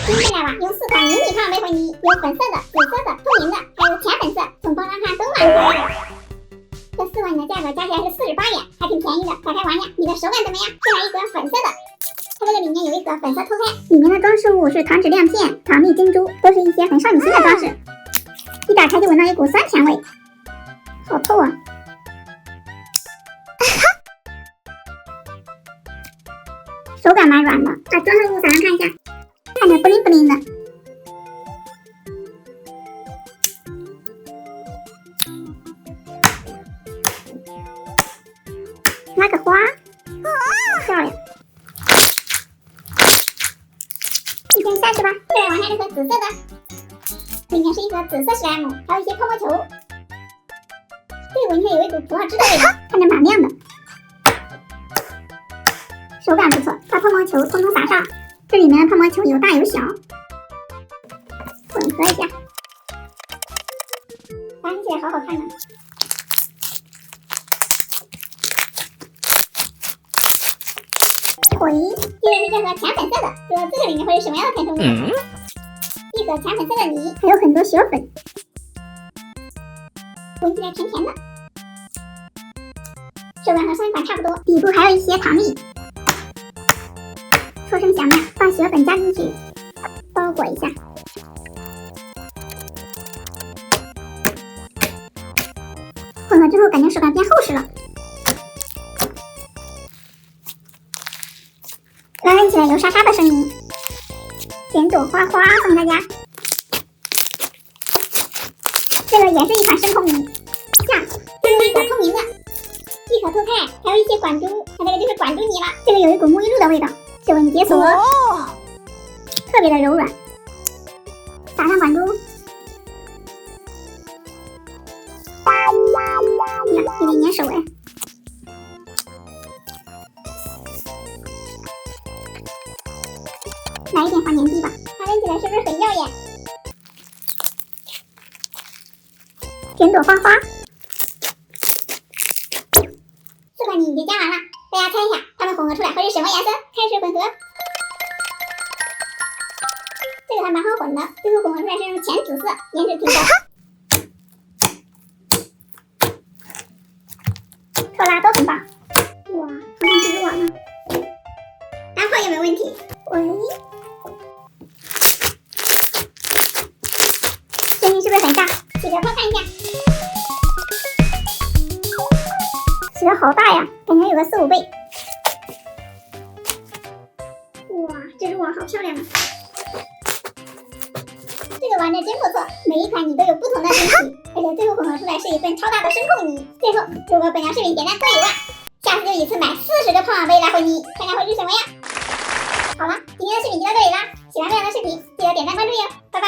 今天来玩，用4款迷你胖杯混泥，有粉色的、紫色的、透明的，还有浅粉色，从包装看都蛮可爱的。这4款的价格加起来是48元，还挺便宜的。打开玩呀，你的手感怎么样？先来一盒粉色的，它这个里面有一盒粉色偷拍，里面的装饰物是糖纸亮片、糖蜜珍珠，都是一些很少女心的装饰。一打开就闻到一股酸甜味，好透啊！手感蛮软的，把装饰物撒上看一下，看着不灵不灵的。拉个花，漂亮。你先下去吧。再来玩下这盒紫色的，里面是一盒紫色史莱姆，还有一些泡沫球。这个闻起来有一股葡萄汁的味道，看着蛮亮的。手感不错，把泡沫球统统撒上，这里面的泡沫球有大有小，混合一下，打起来好好看呢。火一，接着是这盒浅粉色的，不知道这个里面会是什么样的填充物？一盒浅粉色的泥，还有很多雪粉，闻起来甜甜的，手感和上一款差不多，底部还有一些糖蜜。搓成小面，把雪粉加进去，包裹一下。混合之后，感觉手感变厚实了。拉摁起来有沙沙的声音。剪朵花花送大家。这个也是一款深空泥，这是一盒透明的，一盒透菜，还有一些管珠，它这个就是管珠泥了。这个有一股沐浴露的味道。指纹解锁，特别的柔软，打上管珠，呀，有点粘手哎。来一点黄粘剂吧，它闻起来是不是很耀眼？剪朵花花，4款泥已经加完了，大家猜一下，它们混合出来会是什么颜色？开始混合，这个还蛮好混的，最后混合出来是用浅紫色，颜值挺高。拖拉都很棒，哇，好像蜘蛛网呢。打泡有没有问题？喂，声音是不是很大？起个泡看一下。起得好大呀，感觉有个4、5倍。哇，蜘蛛网好漂亮啊！这个玩的真不错，每一款泥都有不同的惊喜，而且最后混合出来是一份超大的声控泥。最后，如果本条视频点赞破1万，下次就一次买40个泡碗杯来混泥，看看会是什么呀？好了，今天的视频就到这里啦，喜欢这样的视频记得点赞关注哟，拜拜。